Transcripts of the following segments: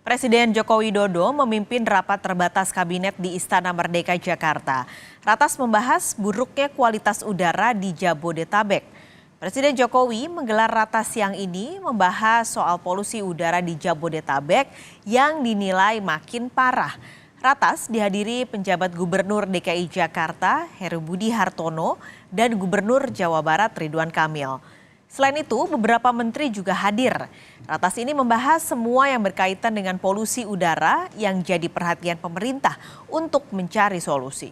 Presiden Joko Widodo memimpin rapat terbatas kabinet di Istana Merdeka Jakarta. Ratas membahas buruknya kualitas udara di Jabodetabek. Presiden Jokowi menggelar ratas siang ini membahas soal polusi udara di Jabodetabek yang dinilai makin parah. Ratas dihadiri penjabat Gubernur DKI Jakarta Heru Budi Hartono dan Gubernur Jawa Barat Ridwan Kamil. Selain itu, beberapa menteri juga hadir. Ratas ini membahas semua yang berkaitan dengan polusi udara yang jadi perhatian pemerintah untuk mencari solusi.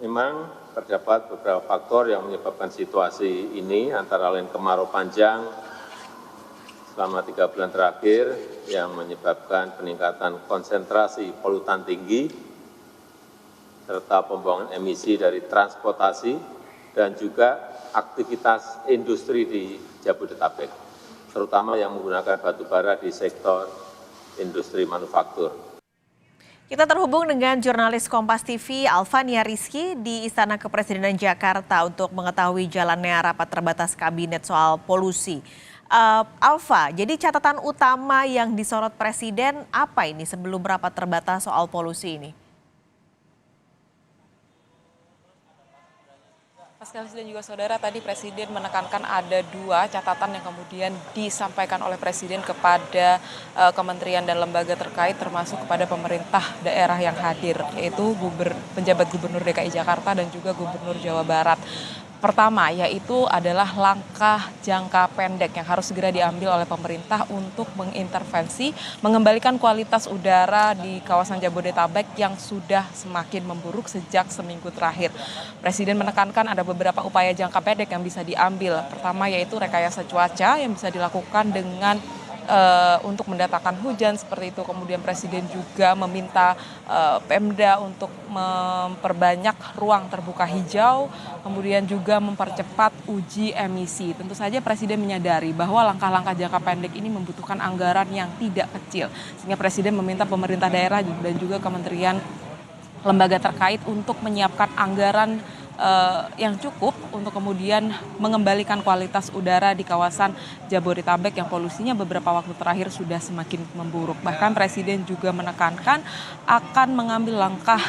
Memang terdapat beberapa faktor yang menyebabkan situasi ini, antara lain kemarau panjang selama 3 bulan terakhir yang menyebabkan peningkatan konsentrasi polutan tinggi, serta pembuangan emisi dari transportasi dan juga aktivitas industri di Jabodetabek, terutama yang menggunakan batu bara di sektor industri manufaktur. Kita terhubung dengan jurnalis Kompas TV Alfania Rizky di Istana Kepresidenan Jakarta untuk mengetahui jalannya rapat terbatas kabinet soal polusi. Alfa, jadi catatan utama yang disorot Presiden apa ini sebelum rapat terbatas soal polusi ini? Sekaligus dan juga saudara, tadi Presiden menekankan ada 2 catatan yang kemudian disampaikan oleh Presiden kepada kementerian dan lembaga terkait, termasuk kepada pemerintah daerah yang hadir, yaitu penjabat Gubernur DKI Jakarta dan juga Gubernur Jawa Barat. Pertama, yaitu adalah langkah jangka pendek yang harus segera diambil oleh pemerintah untuk mengintervensi, mengembalikan kualitas udara di kawasan Jabodetabek yang sudah semakin memburuk sejak seminggu terakhir. Presiden menekankan ada beberapa upaya jangka pendek yang bisa diambil. Pertama, yaitu rekayasa cuaca yang bisa dilakukan dengan untuk mendatangkan hujan seperti itu. Kemudian Presiden juga meminta Pemda untuk memperbanyak ruang terbuka hijau, kemudian juga mempercepat uji emisi. Tentu saja Presiden menyadari bahwa langkah-langkah jangka pendek ini membutuhkan anggaran yang tidak kecil, sehingga Presiden meminta pemerintah daerah dan juga kementerian lembaga terkait untuk menyiapkan anggaran yang cukup untuk kemudian mengembalikan kualitas udara di kawasan Jabodetabek yang polusinya beberapa waktu terakhir sudah semakin memburuk. Bahkan Presiden juga menekankan akan mengambil langkah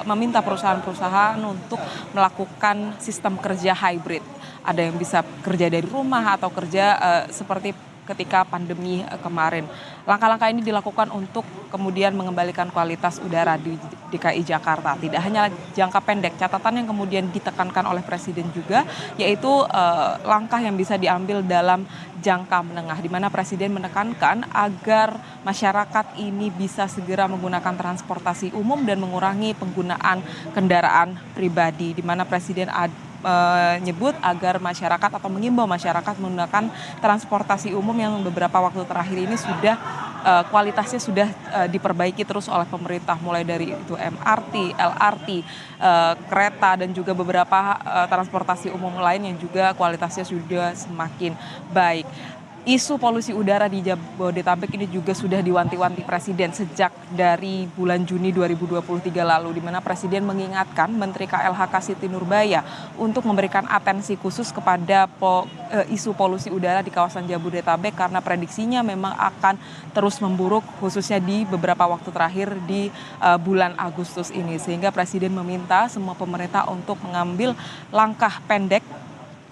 meminta perusahaan-perusahaan untuk melakukan sistem kerja hybrid. Ada yang bisa kerja dari rumah atau kerja seperti ketika pandemi kemarin. Langkah-langkah ini dilakukan untuk kemudian mengembalikan kualitas udara di DKI Jakarta. Tidak hanya jangka pendek, catatan yang kemudian ditekankan oleh Presiden juga, yaitu langkah yang bisa diambil dalam jangka menengah, di mana Presiden menekankan agar masyarakat ini bisa segera menggunakan transportasi umum dan mengurangi penggunaan kendaraan pribadi, di mana Presiden menyebut agar masyarakat atau mengimbau masyarakat menggunakan transportasi umum yang beberapa waktu terakhir ini sudah kualitasnya sudah diperbaiki terus oleh pemerintah, mulai dari itu MRT, LRT, kereta dan juga beberapa transportasi umum lain yang juga kualitasnya sudah semakin baik. Isu polusi udara di Jabodetabek ini juga sudah diwanti-wanti Presiden sejak dari bulan Juni 2023 lalu, di mana Presiden mengingatkan Menteri KLHK Siti Nurbaya untuk memberikan atensi khusus kepada isu polusi udara di kawasan Jabodetabek karena prediksinya memang akan terus memburuk, khususnya di beberapa waktu terakhir di bulan Agustus ini. Sehingga Presiden meminta semua pemerintah untuk mengambil langkah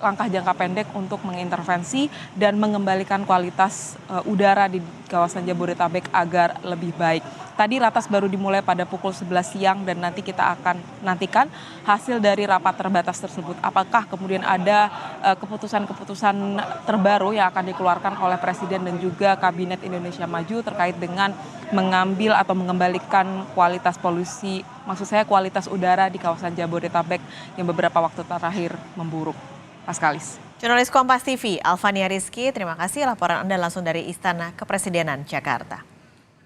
jangka pendek untuk mengintervensi dan mengembalikan kualitas udara di kawasan Jabodetabek agar lebih baik. Tadi ratas baru dimulai pada pukul 11 siang dan nanti kita akan nantikan hasil dari rapat terbatas tersebut. Apakah kemudian ada keputusan-keputusan terbaru yang akan dikeluarkan oleh Presiden dan juga Kabinet Indonesia Maju terkait dengan mengambil atau mengembalikan kualitas polusi, maksud saya kualitas udara di kawasan Jabodetabek yang beberapa waktu terakhir memburuk. Paskalis. Jurnalis Kompas TV Alfania Rizky, terima kasih laporan Anda langsung dari Istana Kepresidenan Jakarta.